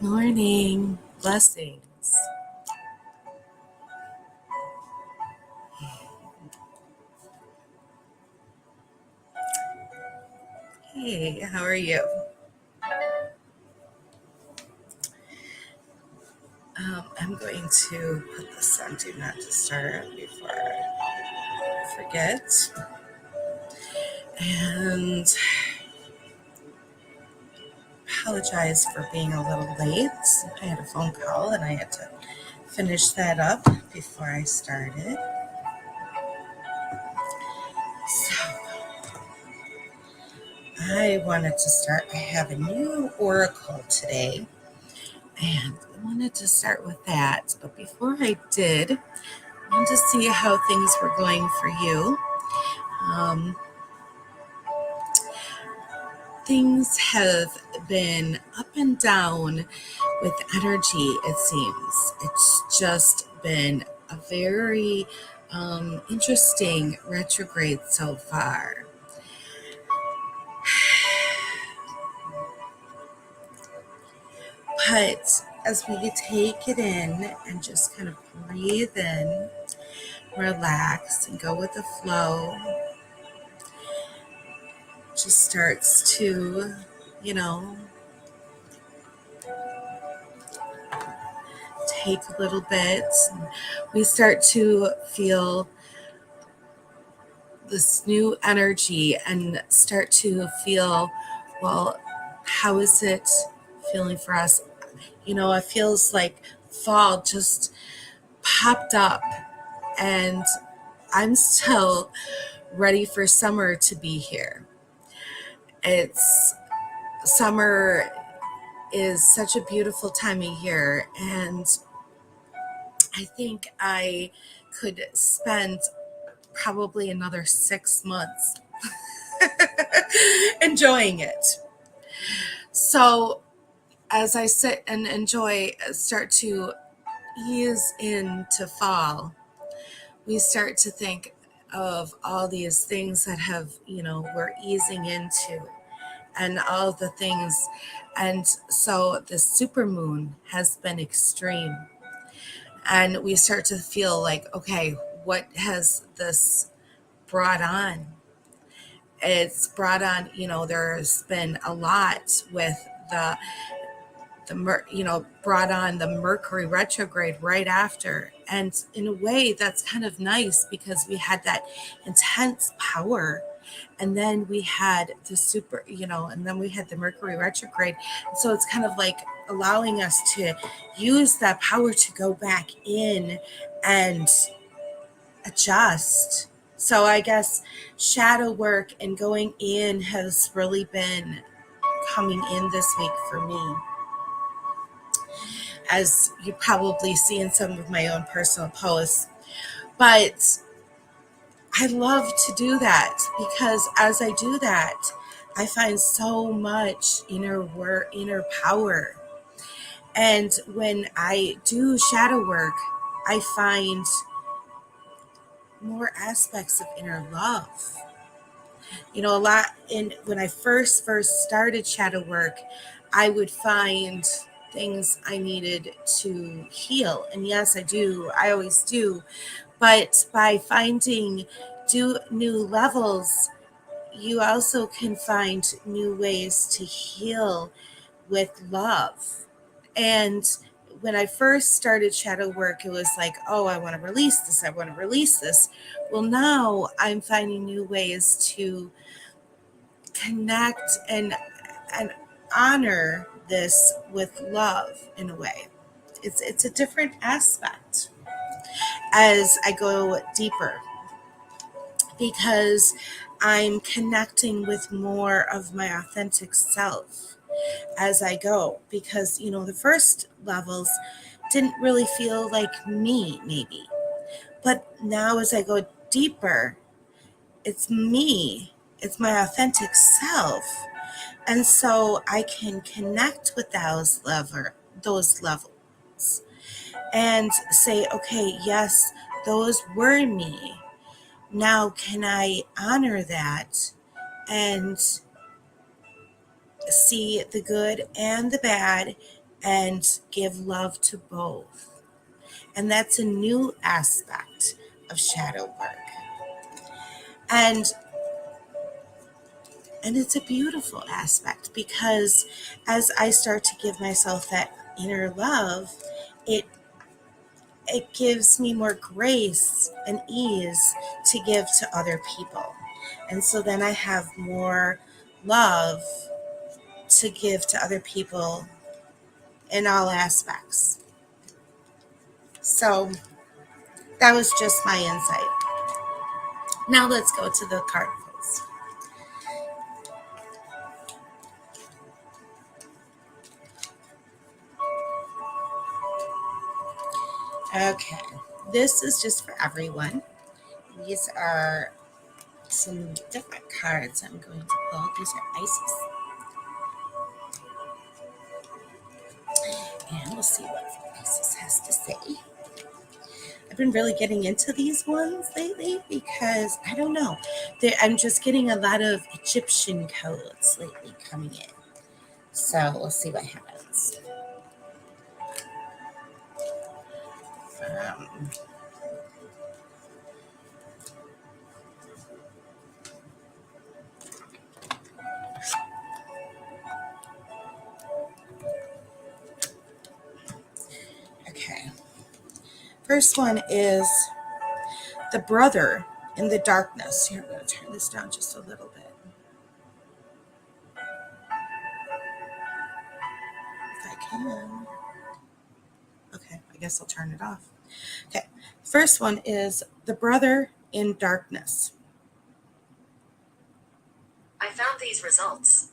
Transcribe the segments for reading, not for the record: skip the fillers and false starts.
Morning. Blessings. Hey, how are you? I'm going to put this on Do Not Disturb before I forget. And apologize for being a little late. I had a phone call and I had to finish that up before I started. So I wanted to start. I have a new oracle today. And I wanted to start with that. But before I did, I wanted to see how things were going for you. Um, things have been up and down with energy, it seems. It's just been a very interesting retrograde so far. But as we take it in and just kind of breathe in, relax, and go with the flow, just starts to, you know, take a little bit. We start to feel this new energy and start to feel, well, how is it feeling for us? It feels like fall just popped up, and I'm still ready for summer to be here. It's summer is such a beautiful time of year, and I think I could spend probably another 6 months enjoying it. So as I sit and start to ease into fall, we start to think of all these things that we're easing into, and all the things. And so the supermoon has been extreme. And we start to feel like, okay, what has this brought on? It's brought on, there's been a lot with brought on the Mercury retrograde right after. And in a way, that's kind of nice because we had that intense power. And then we had and then we had the Mercury retrograde. So it's kind of like allowing us to use that power to go back in and adjust. So I guess shadow work and going in has really been coming in this week for me, as you probably see in some of my own personal posts. But I love to do that because as I do that, I find so much inner power. And when I do shadow work, I find more aspects of inner love. A lot when I first started shadow work, I would find things I needed to heal. And yes, I do. I always do. But by finding new levels, you also can find new ways to heal with love. And when I first started shadow work, it was like, oh, I want to release this. I want to release this. Well, now I'm finding new ways to connect and honor this with love in a way. It's a different aspect as I go deeper, because I'm connecting with more of my authentic self as I go. Because, the first levels didn't really feel like me, maybe. But now as I go deeper, it's me, it's my authentic self. And so I can connect with those levels and say, okay, yes, those were me. Now, can I honor that and see the good and the bad and give love to both. And that's a new aspect of shadow work. And and it's a beautiful aspect, because as I start to give myself that inner love, it it gives me more grace and ease to give to other people. And so then I have more love to give to other people in all aspects. So that was just my insight. Now let's go to the card pulls. Okay, this is just for everyone. These are some different cards I'm going to pull. These are Isis. And we'll see what Isis has to say. I've been really getting into these ones lately because, I don't know, I'm just getting a lot of Egyptian codes lately coming in. So we'll see what happens. Okay. First one is the brother in the darkness. Here, I'm going to turn this down just a little bit. If I can. Okay, I guess I'll turn it off. Okay, first one is the brother in darkness. I found these results.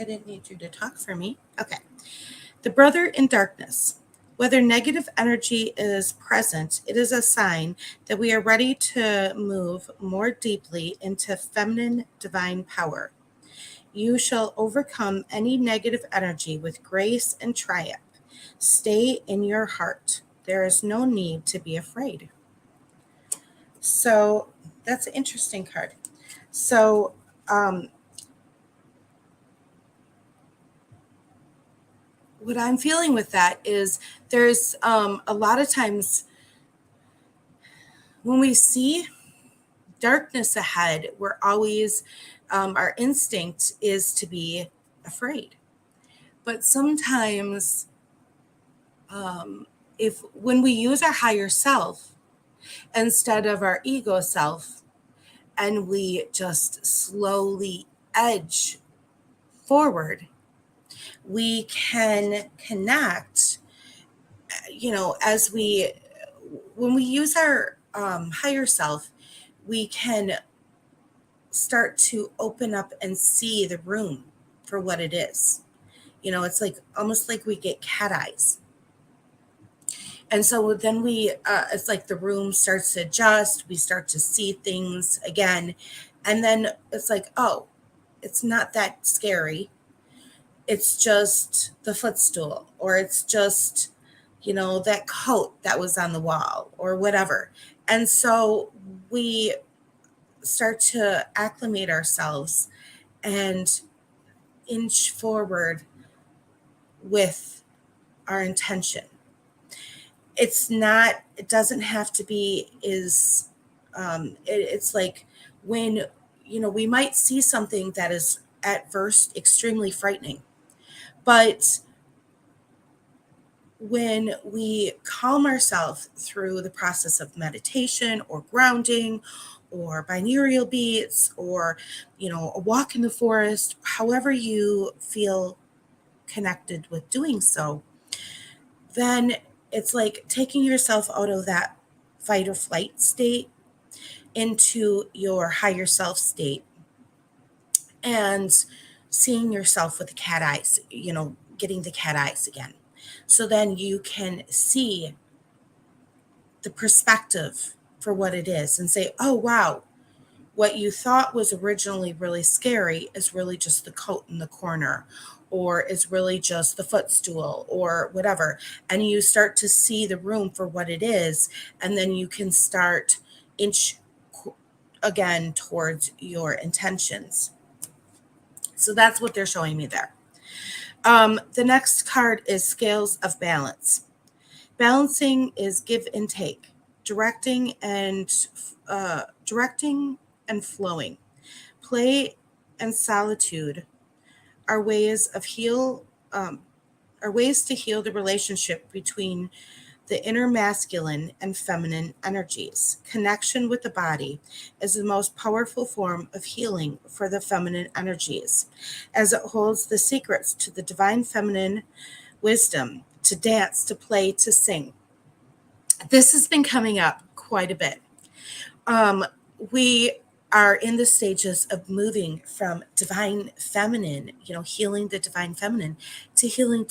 I didn't need you to talk for me. Okay. The brother in darkness. Whether negative energy is present, it is a sign that we are ready to move more deeply into feminine divine power. You shall overcome any negative energy with grace and triumph. Stay in your heart. There is no need to be afraid. So that's an interesting card. So what I'm feeling with that is there's a lot of times when we see darkness ahead, we're always, our instinct is to be afraid. But sometimes, if when we use our higher self instead of our ego self, and we just slowly edge forward, we can connect, as when we use our higher self, we can start to open up and see the room for what it is. It's like almost like we get cat eyes. And so then it's like the room starts to adjust, we start to see things again. And then it's like, oh, it's not that scary. It's just the footstool, or it's just, that coat that was on the wall, or whatever. And so we start to acclimate ourselves and inch forward with our intention. It doesn't have to be it's like when, we might see something that is at first extremely frightening, but when we calm ourselves through the process of meditation or grounding or binaural beats, or a walk in the forest, however you feel connected with doing so, then it's like taking yourself out of that fight or flight state into your higher self state, and seeing yourself with the cat eyes, getting the cat eyes again. So then you can see the perspective for what it is and say, oh, wow, what you thought was originally really scary is really just the coat in the corner, or is really just the footstool, or whatever. And you start to see the room for what it is, and then you can start inch again towards your intentions. So that's what they're showing me there. The next card is Scales of Balance. Balancing is give and take, directing and flowing. Play and solitude are um, ways to heal the relationship between the inner masculine and feminine energies. Connection with the body is the most powerful form of healing for the feminine energies, as it holds the secrets to the divine feminine wisdom to dance, to play, to sing. This has been coming up quite a bit. Um, we are in the stages of moving from divine feminine, healing the divine feminine, to healing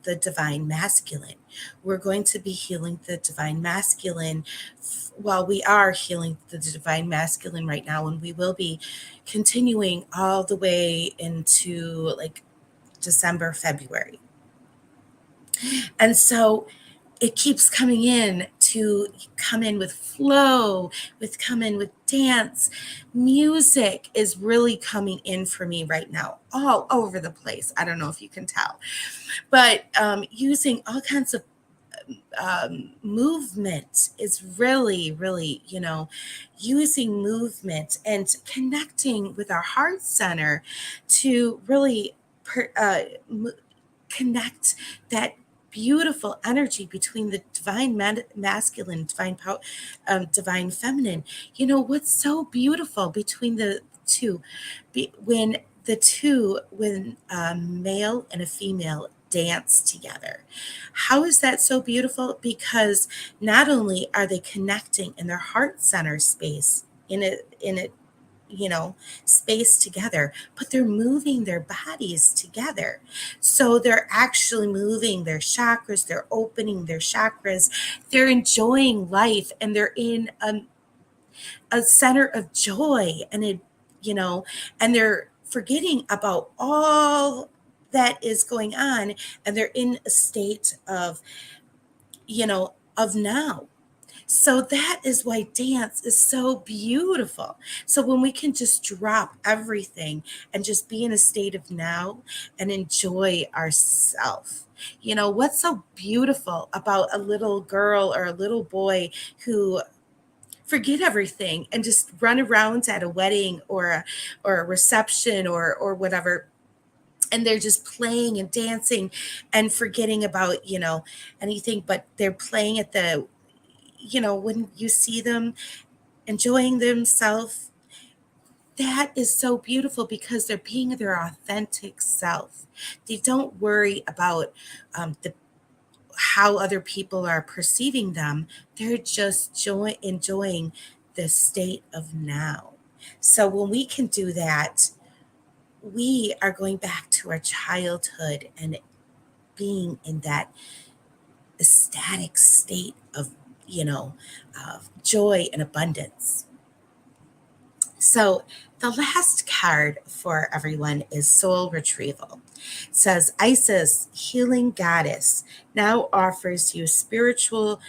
the divine masculine. We're going to be healing the divine masculine. Well, we are healing the divine masculine right now, and we will be continuing all the way into like December, February. And so it keeps coming in to come in with flow, with come in with dance. Music is really coming in for me right now, all over the place. I don't know if you can tell, but using all kinds of movement is really, really, using movement and connecting with our heart center to really connect that beautiful energy between the divine masculine, divine power, divine feminine. What's so beautiful between the two, when a male and a female dance together. How is that so beautiful? Because not only are they connecting in their heart center space in a space together, but they're moving their bodies together. So they're actually moving their chakras, they're opening their chakras, they're enjoying life, and they're in a center of joy, and they're forgetting about all that is going on, and they're in a state of now. So that is why dance is so beautiful. So when we can just drop everything and just be in a state of now and enjoy ourselves. What's so beautiful about a little girl or a little boy who forget everything and just run around at a wedding or a reception or whatever, and they're just playing and dancing and forgetting about anything, but they're playing at the when you see them enjoying themselves, that is so beautiful because they're being their authentic self. They don't worry about how other people are perceiving them. They're just enjoying the state of now. So when we can do that, we are going back to our childhood and being in that ecstatic state of joy and abundance. So the last card for everyone is Soul Retrieval. It says Isis, healing goddess, now offers you spiritual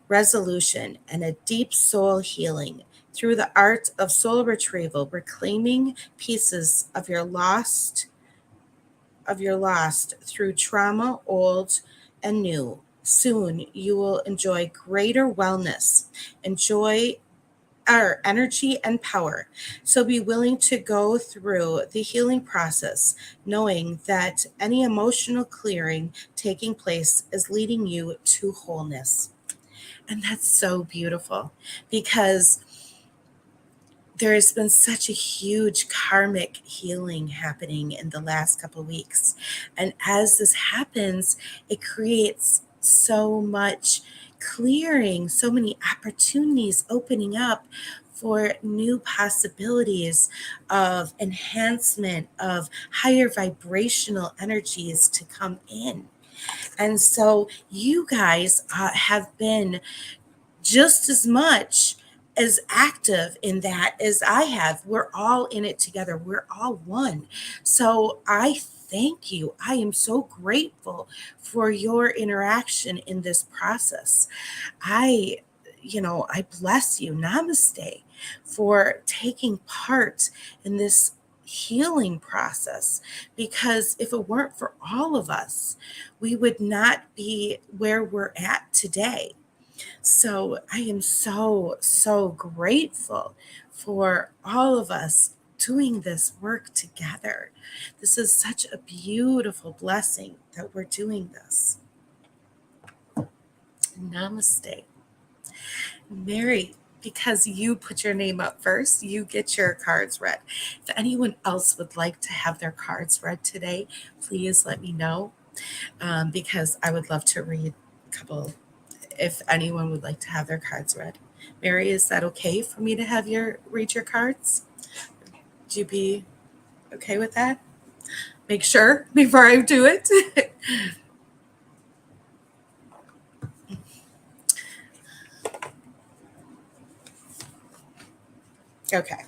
resolution and a deep soul healing through the art of soul retrieval, reclaiming pieces of your lost through trauma, old and new. Soon you will enjoy greater wellness, enjoy our energy and power. So be willing to go through the healing process, knowing that any emotional clearing taking place is leading you to wholeness. And that's so beautiful because there has been such a huge karmic healing happening in the last couple of weeks. And as this happens, it creates so much clearing, so many opportunities opening up for new possibilities of enhancement, of higher vibrational energies to come in. And so you guys have been just as much as active in that as I have. We're all in it together. We're all one. So I thank you. I am so grateful for your interaction in this process. I bless you. Namaste for taking part in this healing process, because if it weren't for all of us, we would not be where we're at today. So I am so, so grateful for all of us doing this work together. This is such a beautiful blessing that we're doing this. Namaste. Mary, because you put your name up first, you get your cards read. If anyone else would like to have their cards read today, please let me know, because I would love to read a couple if anyone would like to have their cards read. Mary, is that okay for me to have read your cards? Would you be okay with that? Make sure before I do it. Okay,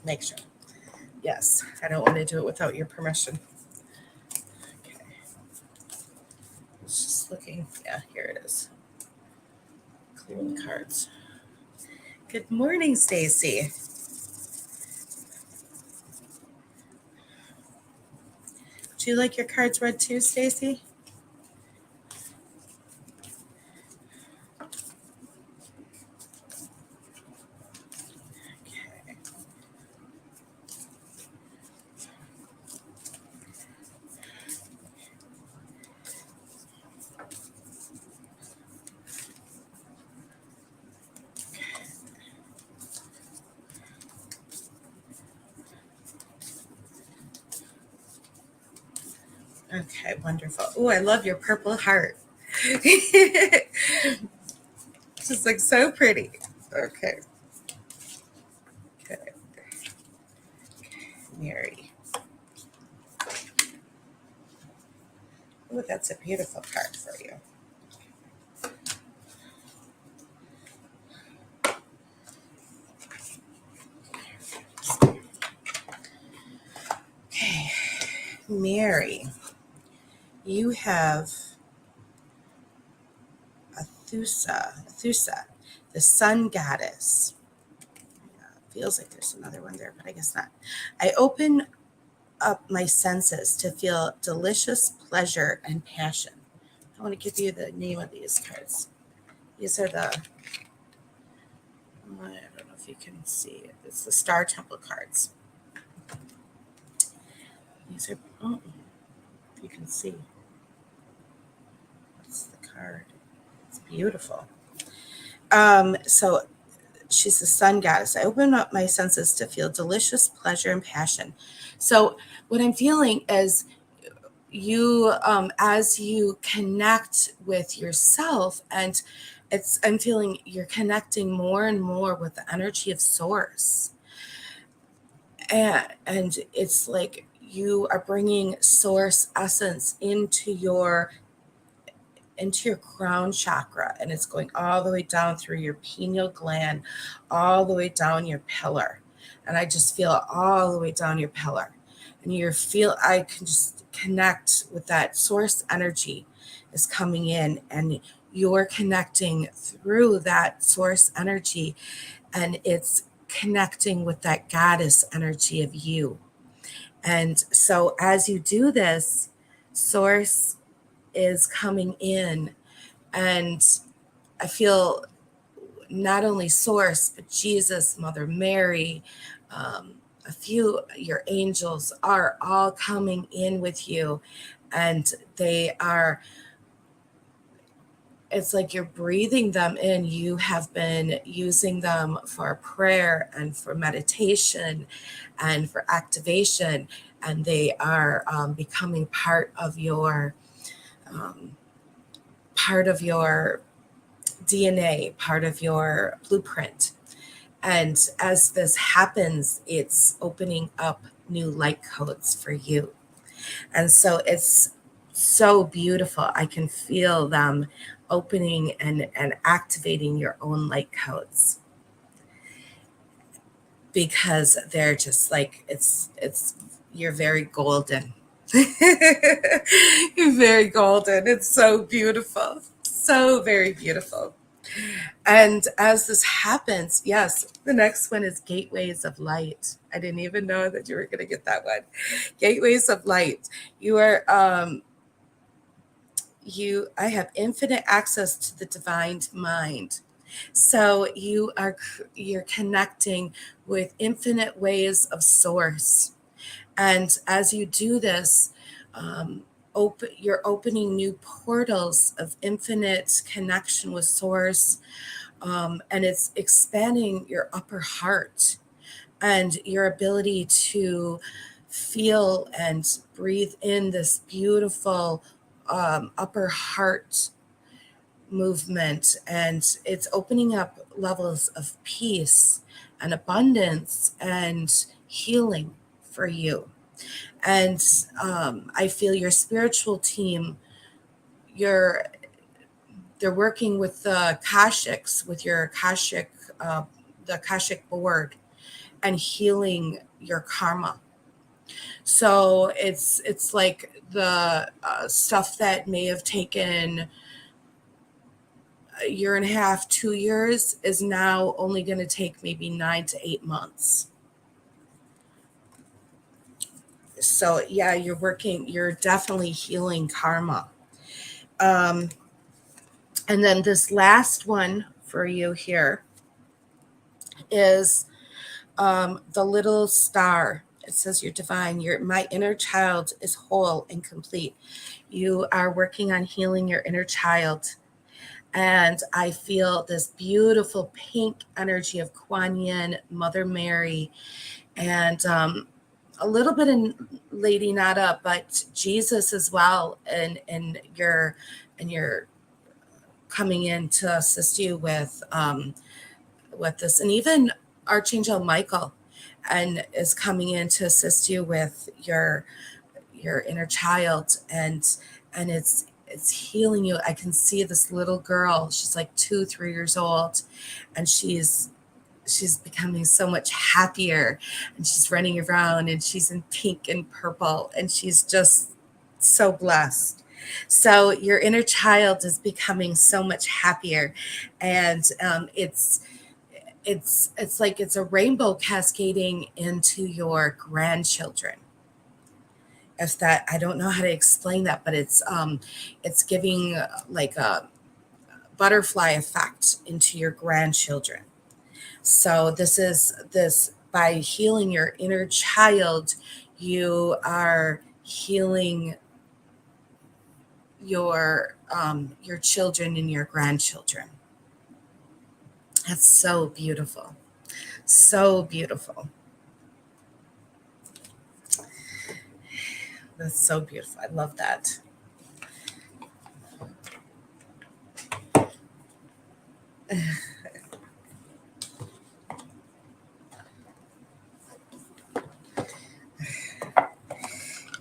make sure. Yes, I don't want to do it without your permission. Okay. It's just looking. Yeah, here it is. Clearing the cards. Good morning, Stacy. Do you like your cards read too, Stacy? Okay. Okay, wonderful. Oh, I love your purple heart. Just like so pretty. Okay. Okay. Mary. Oh, that's a beautiful card for you. Okay. Mary, you have Athusa, the sun goddess. Feels like there's another one there, but I guess not. I open up my senses to feel delicious pleasure and passion. I want to give you the name of these cards. These are I don't know if you can see it. It's the Star Temple cards. These are, oh, you can see. That's the card. It's beautiful. So she's the sun goddess. I open up my senses to feel delicious pleasure and passion. So what I'm feeling is you, as you connect with yourself, and I'm feeling you're connecting more and more with the energy of source. And it's like you are bringing source essence into your crown chakra, and it's going all the way down through your pineal gland, all the way down your pillar. And I just feel it all the way down your pillar. And I can just connect with that source energy is coming in, and you're connecting through that source energy, and it's connecting with that goddess energy of you. And so as you do this, source is coming in, and I feel not only source, but Jesus, Mother Mary, a few your angels are all coming in with you, and it's like you're breathing them in. You have been using them for prayer and for meditation and for activation, and they are becoming part of your DNA, part of your blueprint. And as this happens, it's opening up new light codes for you. And so it's so beautiful. I can feel them opening and activating your own light codes, because they're just like, you're very golden. You're very golden. It's so beautiful. So very beautiful. And as this happens, yes, the next one is gateways of light. I didn't even know that you were going to get that one. Gateways of light. You are, I have infinite access to the divine mind. So you're connecting with infinite ways of source. And as you do this, you're opening new portals of infinite connection with source, and it's expanding your upper heart and your ability to feel and breathe in this beautiful upper heart movement. And it's opening up levels of peace and abundance and healing for you. And I feel your spiritual team, your they're working with the Kashiks, with your Kashik, the Kashik board, and healing your karma. So it's like the stuff that may have taken a year and a half, 2 years is now only going to take maybe 9 to 8 months. So yeah, you're definitely healing karma. Um, and then this last one for you here is the little star. It says you're divine. My inner child is whole and complete. You are working on healing your inner child. And I feel this beautiful pink energy of Kuan Yin, Mother Mary, and a little bit in Lady Nada, but Jesus as well. And you're coming in to assist you with this, and even Archangel Michael and is coming in to assist you with your inner child, and it's healing you. I can see this little girl. She's like 2, 3 years old, and she's becoming so much happier, and she's running around, and she's in pink and purple, and she's just so blessed. So your inner child is becoming so much happier, and it's like it's a rainbow cascading into your grandchildren. If that, I don't know how to explain that, but it's giving like a butterfly effect into your grandchildren. So this by healing your inner child, you are healing your children and your grandchildren. That's so beautiful. So beautiful. That's so beautiful. I love that.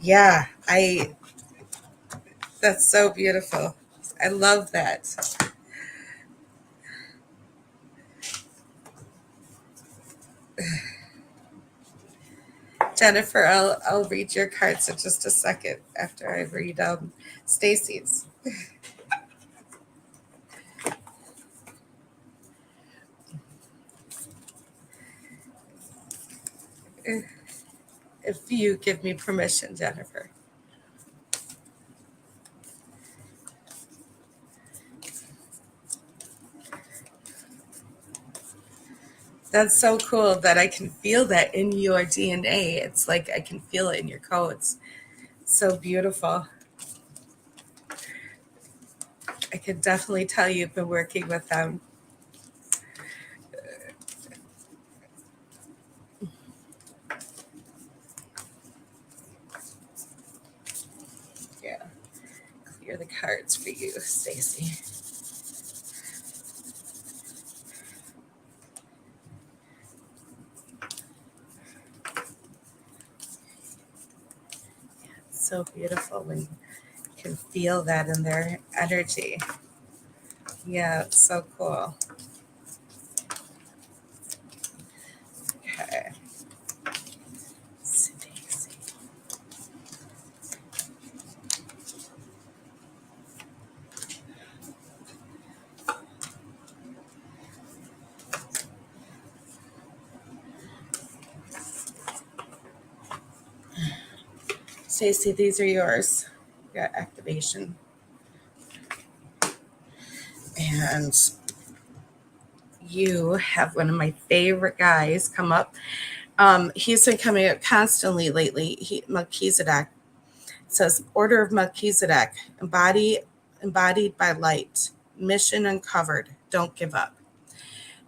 Yeah, that's so beautiful. I love that. Jennifer, I'll read your cards in just a second after I read Stacy's. If you give me permission, Jennifer. That's so cool that I can feel that in your DNA. It's like I can feel it in your codes. So beautiful. I could definitely tell you've been working with them. Yeah. Clear the cards for you, Stacy. So beautiful when you can feel that in their energy. Yeah, it's so cool. Okay. Stacy. Stacy, these are yours. You got activation. And you have one of my favorite guys come up. He's been coming up constantly lately. Melchizedek. It says, Order of Melchizedek, embodied by light, mission uncovered, don't give up.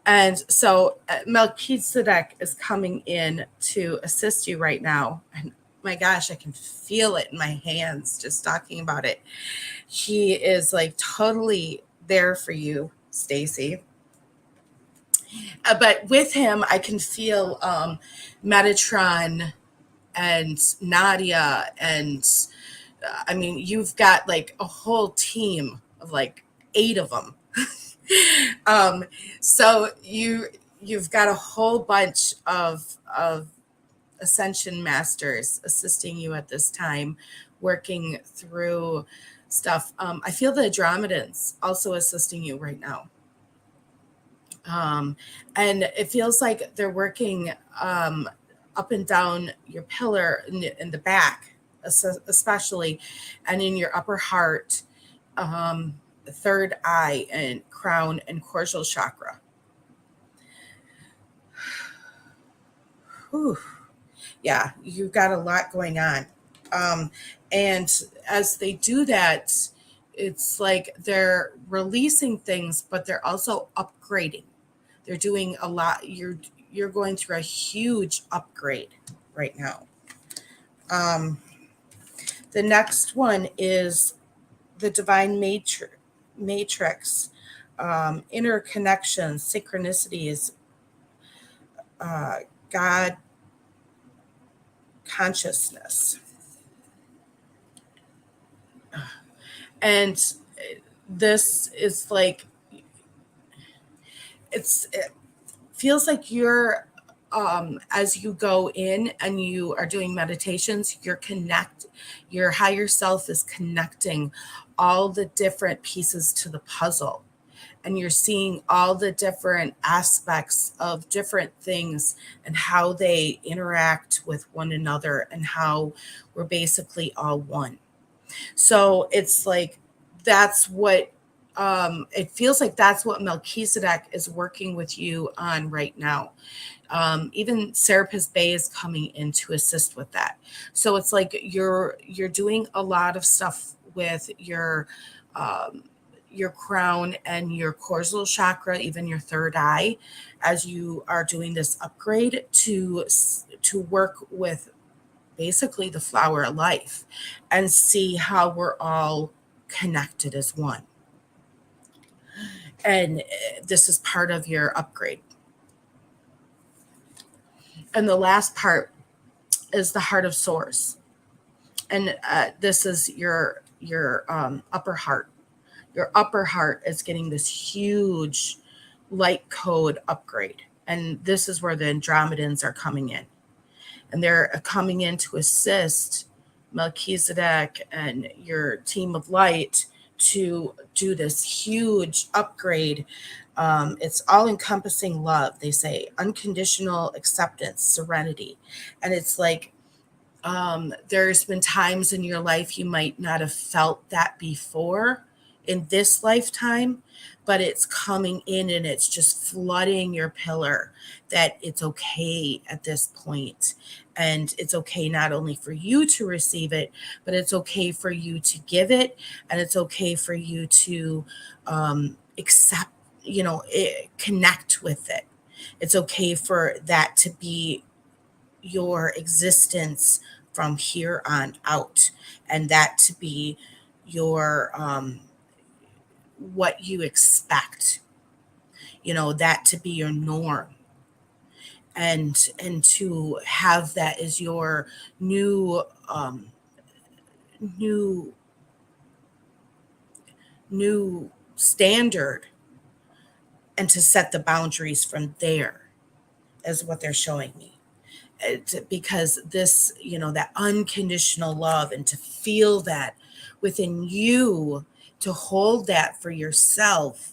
And so Melchizedek is coming in to assist you right now. And my gosh, I can feel it in my hands just talking about it. He is like totally there for you, Stacy. But with him, I can feel Metatron and Nadia. And I mean, you've got like a whole team of like 8 of them. So you've got a whole bunch of ascension masters assisting you at this time, working through stuff. I feel the Andromedans also assisting you right now. And it feels like they're working up and down your pillar in the back, especially, and in your upper heart, third eye, and crown and cortical chakra. Whew. Yeah, you've got a lot going on. And as they do that, it's like they're releasing things, but they're also upgrading. They're doing a lot. You're going through a huge upgrade right now. The next one is the divine matrix, interconnections, synchronicities, God consciousness. And this is like, it feels like you're, as you go in and you are doing meditations, your higher self is connecting all the different pieces to the puzzle. And you're seeing all the different aspects of different things and how they interact with one another and how we're basically all one. So it's like, that's what it feels like that's what Melchizedek is working with you on right now. Even Serapis Bay is coming in to assist with that. So it's like you're doing a lot of stuff with your crown and your cortical chakra, even your third eye, as you are doing this upgrade to work with basically the flower of life and see how we're all connected as one. And this is part of your upgrade. And the last part is the heart of source. And this is your upper heart. Your upper heart is getting this huge light code upgrade. And this is where the Andromedans are coming in. And they're coming in to assist Melchizedek and your team of light to do this huge upgrade. It's all encompassing love, they say, unconditional acceptance, serenity. And it's like, there's been times in your life you might not have felt that before in this lifetime, but it's coming in and it's just flooding your pillar that it's okay at this point. And it's okay not only for you to receive it, but it's okay for you to give it. And it's okay for you to accept, connect with it. It's okay for that to be your existence from here on out, and that to be your what you expect, that to be your norm, and to have that as your new new standard, and to set the boundaries from there is what they're showing me. Because this, that unconditional love, and to feel that within you, to hold that for yourself,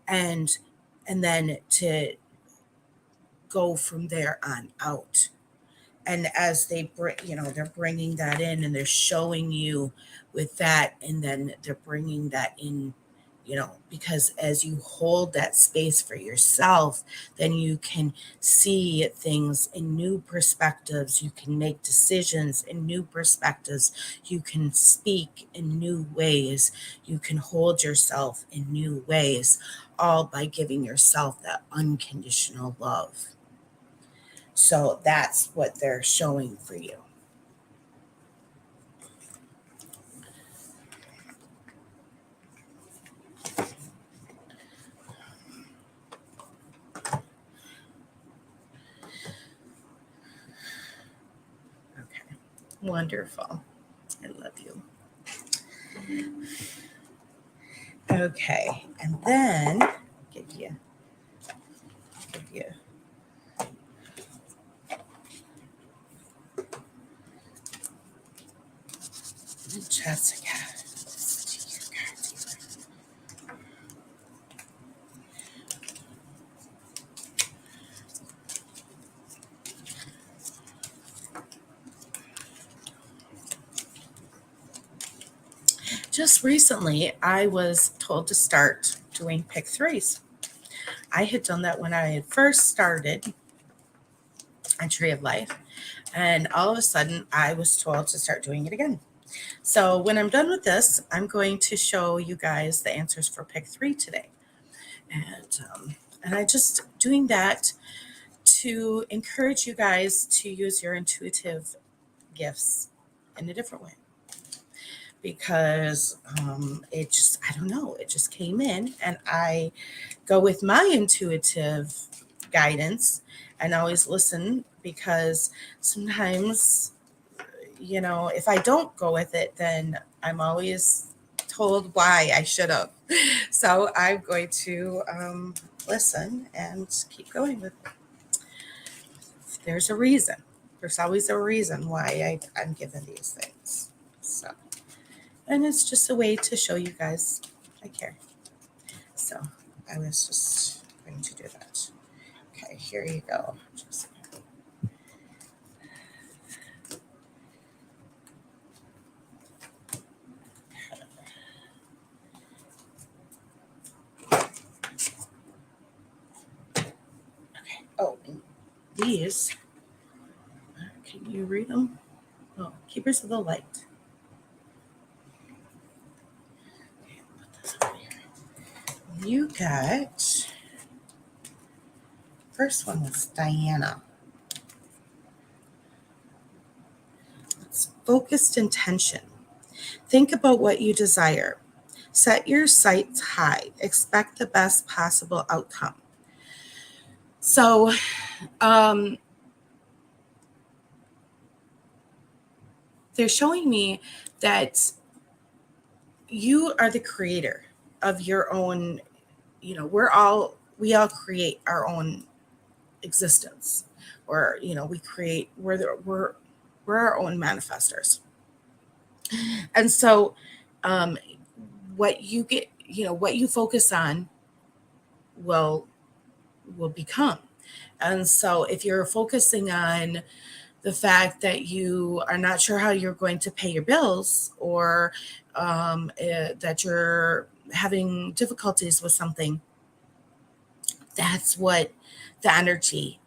and then to go from there on out. And as they bring, they're bringing that in and they're showing you with that, and then they're bringing that in, because as you hold that space for yourself, then you can see things in new perspectives. You can make decisions in new perspectives. You can speak in new ways. You can hold yourself in new ways, all by giving yourself that unconditional love. So that's what they're showing for you. Okay. Wonderful. I love you. Okay. And then give you Jessica. Just recently, I was told to start doing pick threes. I had done that when I had first started a Tree of Life, and all of a sudden, I was told to start doing it again. So when I'm done with this, I'm going to show you guys the answers for pick three today, and I just doing that to encourage you guys to use your intuitive gifts in a different way, because it just, I don't know, it just came in, and I go with my intuitive guidance and always listen, because sometimes, if I don't go with it, then I'm always told why I should have. So I'm going to listen and keep going with it. There's a reason. There's always a reason why I'm given these things. So, and it's just a way to show you guys I care. So I was just going to do that. Okay, here you go. Okay. Oh, and these. Can you read them? Oh, Keepers of the Light. Okay, put this over here. You got. First one was Diana. It's focused intention. Think about what you desire. Set your sights high. Expect the best possible outcome. So, they're showing me that you are the creator of your own, we all create our own existence, or, we're our own manifestors. And so, what you get, what you focus on will become. And so if you're focusing on the fact that you are not sure how you're going to pay your bills, or that you're having difficulties with something, that's what the energy,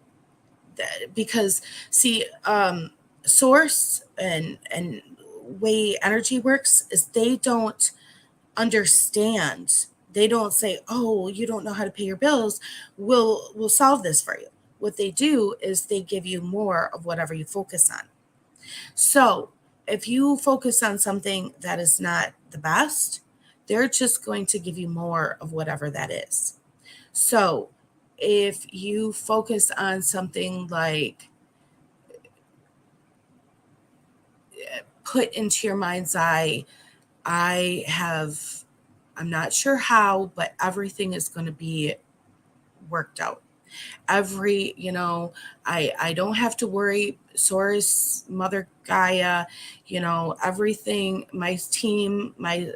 because see, source and way energy works is they don't understand. They don't say, "Oh, you don't know how to pay your bills. We'll solve this for you." What they do is they give you more of whatever you focus on. So, if you focus on something that is not the best, they're just going to give you more of whatever that is. So, if you focus on something like, put into your mind's eye, I'm not sure how, but everything is going to be worked out. I don't have to worry. Source, Mother Gaia, everything, my team, my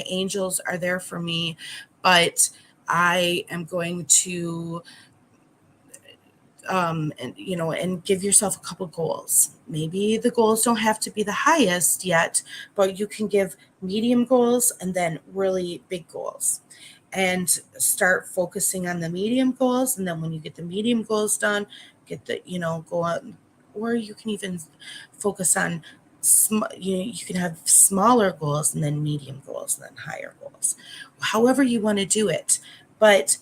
angels are there for me, but I am going to and give yourself a couple goals. Maybe the goals don't have to be the highest yet, but you can give medium goals and then really big goals, and start focusing on the medium goals. And then when you get the medium goals done, go on, or you can even focus on you can have smaller goals and then medium goals and then higher goals, however you want to do it. But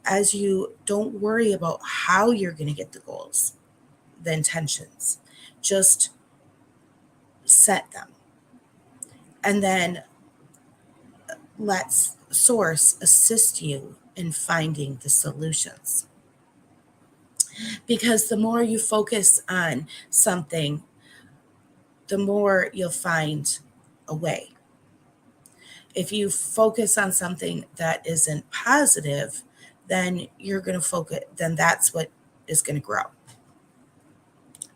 as you don't worry about how you're going to get the goals, the intentions, just set them, and then let source assist you in finding the solutions. Because the more you focus on something, the more you'll find a way. If you focus on something that isn't positive, then you're going to focus, then that's what is going to grow.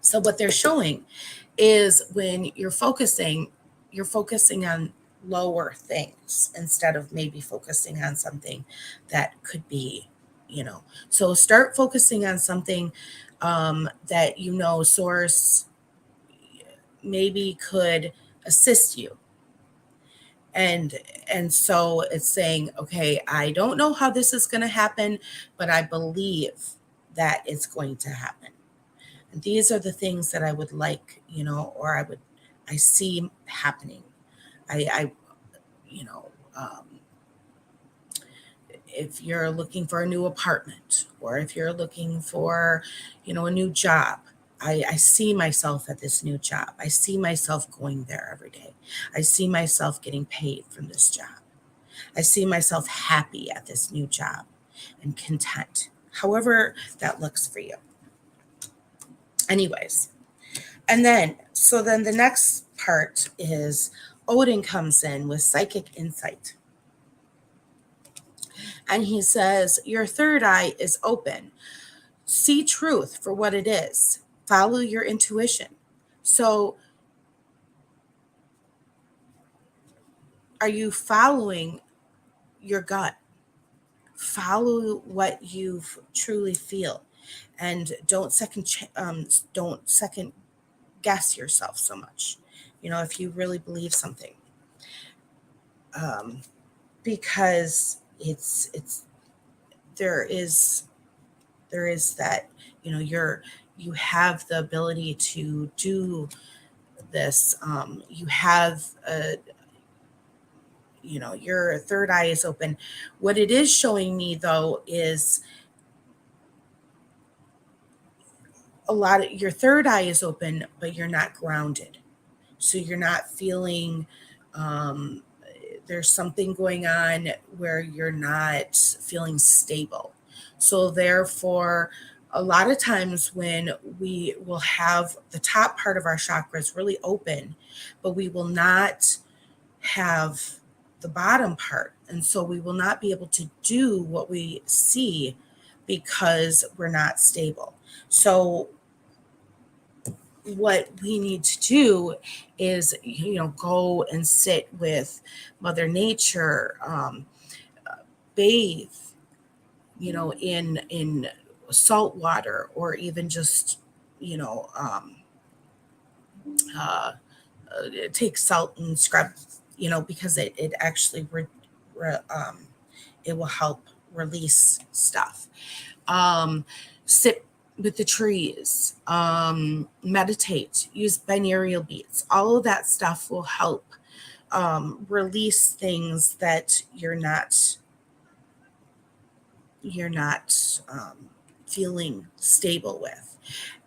So what they're showing is when you're focusing on lower things instead of maybe focusing on something that could be, so start focusing on something that source maybe could assist you. And so it's saying, okay, I don't know how this is going to happen, but I believe that it's going to happen. And these are the things that I would like, or I see happening. I if you're looking for a new apartment, or if you're looking for, a new job, I see myself at this new job. I see myself going there every day. I see myself getting paid from this job. I see myself happy at this new job and content, however that looks for you. Anyways, and then the next part is Odin comes in with psychic insight. And he says, your third eye is open. See truth for what it is. Follow your intuition. So are you following your gut? Follow what you truly feel, and don't second guess yourself so much. If you really believe something, because there is that, you have the ability to do this. You have your third eye is open. What it is showing me, though, is your third eye is open, but you're not grounded. So you're not feeling, there's something going on where you're not feeling stable. So therefore, a lot of times when we will have the top part of our chakras really open, but we will not have the bottom part. And so we will not be able to do what we see because we're not stable. So what we need to do is, go and sit with Mother Nature, bathe, in salt water, or even just, take salt and scrub, because it actually it will help release stuff. Sit with the trees, meditate, use binaural beats. All of that stuff will help release things that you're not feeling stable with.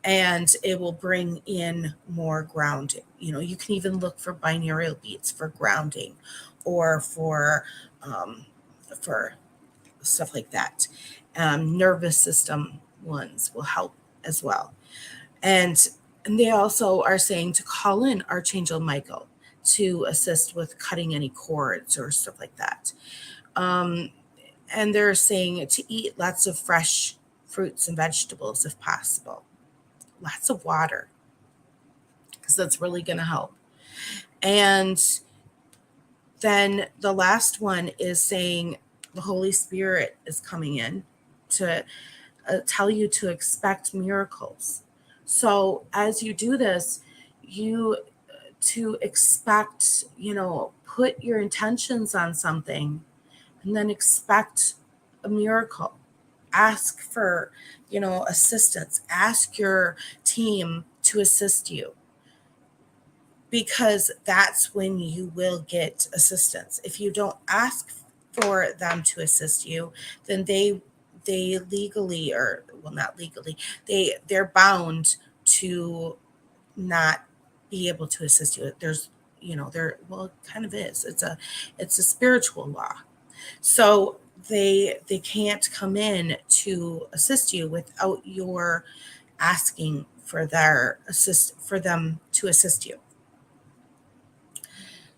And it will bring in more grounding. You can even look for binaural beats for grounding, or for stuff like that. Nervous system ones will help as well. And they also are saying to call in Archangel Michael to assist with cutting any cords or stuff like that. And they're saying to eat lots of fresh fruits and vegetables if possible. Lots of water, because that's really going to help. And then the last one is saying the Holy Spirit is coming in to tell you to expect miracles. So as you do this, you to expect, put your intentions on something and then expect a miracle. Ask for, assistance. Ask your team to assist you, because that's when you will get assistance. If you don't ask for them to assist you, then they legally, or well, not legally, they're bound to not be able to assist you. There's, there, well, it kind of is. It's a spiritual law. So they can't come in to assist you without your asking for them to assist you.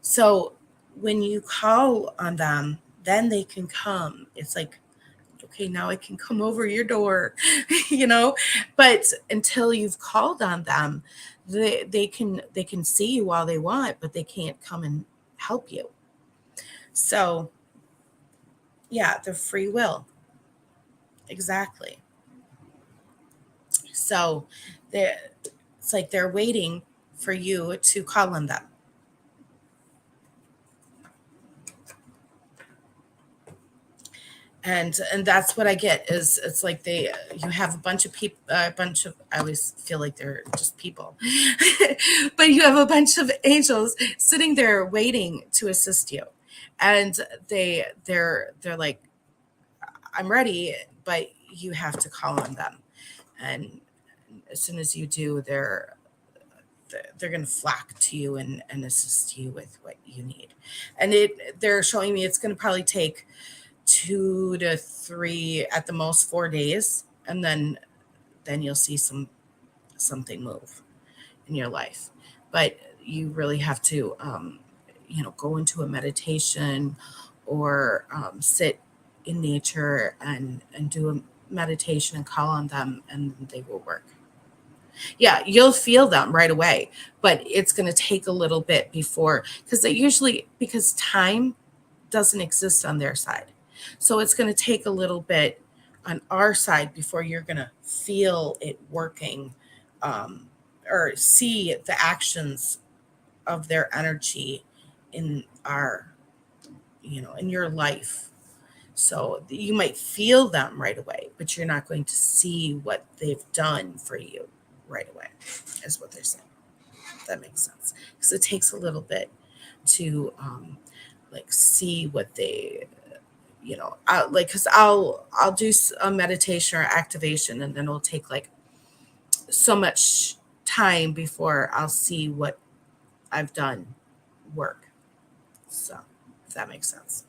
So when you call on them, then they can come. It's like, okay, now I can come over your door, But until you've called on them, they can see you all they want, but they can't come and help you. So yeah, the free will. Exactly. So it's like they're waiting for you to call on them. And that's what I get is it's like you have a bunch of people, I always feel like they're just people, but you have a bunch of angels sitting there waiting to assist you, and they're like, I'm ready, but you have to call on them, and as soon as you do, they're going to flock to you and assist you with what you need. And they're showing me it's going to probably take 2 to 3, at the most 4 days, and then you'll see something move in your life. But you really have to go into a meditation, or sit in nature and do a meditation and call on them, and they will work. Yeah, you'll feel them right away, but it's going to take a little bit before, because time doesn't exist on their side. So it's going to take a little bit on our side before you're going to feel it working, or see the actions of their energy in in your life. So you might feel them right away, but you're not going to see what they've done for you right away, is what they're saying. That makes sense. Because it takes a little bit to see what they, because I'll do a meditation or activation, and then it'll take like so much time before I'll see what I've done work. So if that makes sense.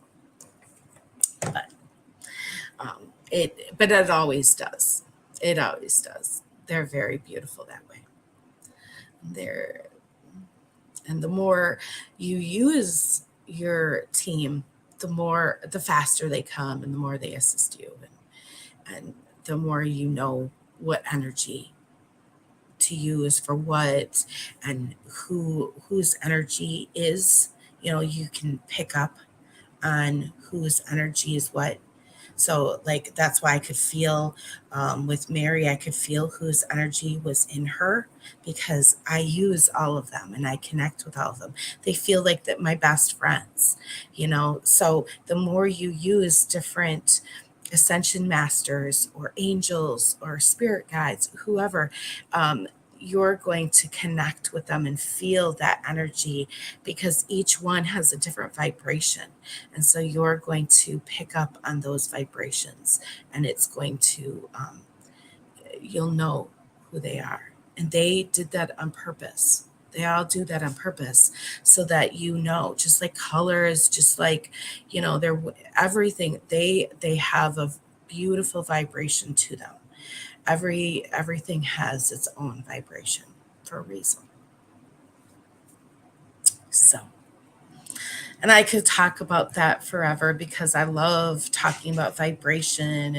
But it always does. It always does. They're very beautiful that way. And the more you use your team, the faster they come, and the more they assist you, and the more you know what energy to use for what, and whose energy is. You can pick up on whose energy is what. So like that's why I could feel, with Mary, I could feel whose energy was in her, because I use all of them and I connect with all of them. They feel like that my best friends, So the more you use different ascension masters or angels or spirit guides, whoever, you're going to connect with them and feel that energy, because each one has a different vibration. And so you're going to pick up on those vibrations, and it's going to, you'll know who they are. And they did that on purpose. They all do that on purpose, so that just like colors, just like, they're everything. They have a beautiful vibration to them. Everything has its own vibration for a reason. So, and I could talk about that forever, because I love talking about vibration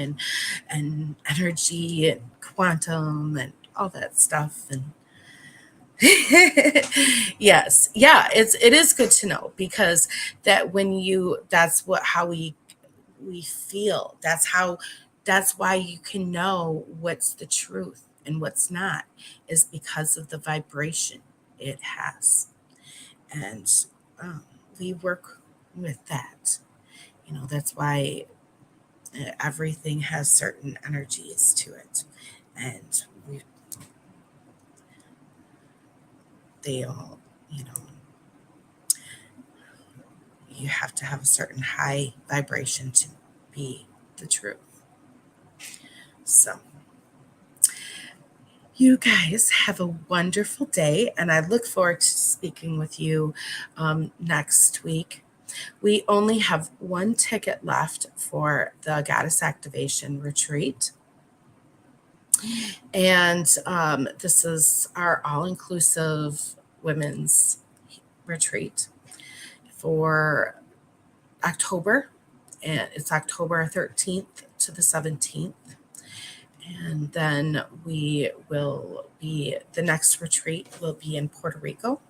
and energy and quantum and all that stuff. And yes, yeah, it is good to know, because that's how we feel. That's how That's why you can know what's the truth and what's not, is because of the vibration it has. And um, we work with that. That's why everything has certain energies to it. And they all, you know, you have to have a certain high vibration to be the truth. So, you guys have a wonderful day, and I look forward to speaking with you next week. We only have one ticket left for the Goddess Activation Retreat. And this is our all inclusive women's retreat for October. And it's October 13th to the 17th. And then the next retreat will be in Puerto Rico,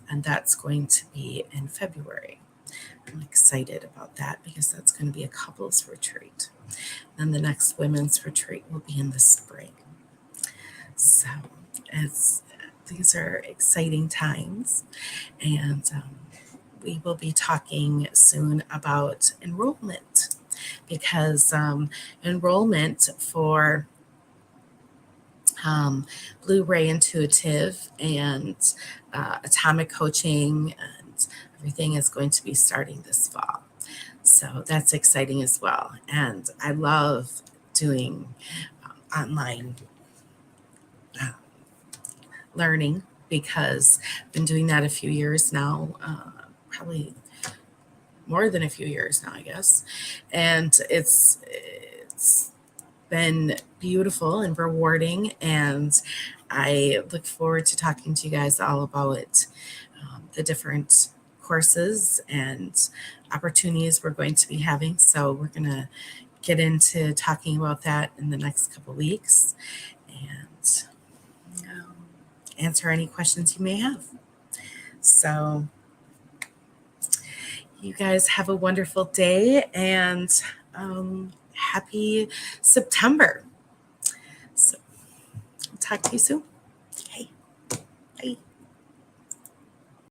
and that's going to be in February. I'm excited about that because that's going to be a couples retreat. Then the next women's retreat will be in the spring. So these are exciting times, and we will be talking soon about enrollment, because enrollment for Blu-ray Intuitive and Atomic Coaching and everything is going to be starting this fall. So that's exciting as well. And I love doing online learning, because I've been doing that a few years now, probably more than a few years now, I guess. And it's been beautiful and rewarding, and I look forward to talking to you guys all about the different courses and opportunities we're going to be having. So we're going to get into talking about that in the next couple weeks, and answer any questions you may have. So you guys have a wonderful day, and happy September. So talk to you soon.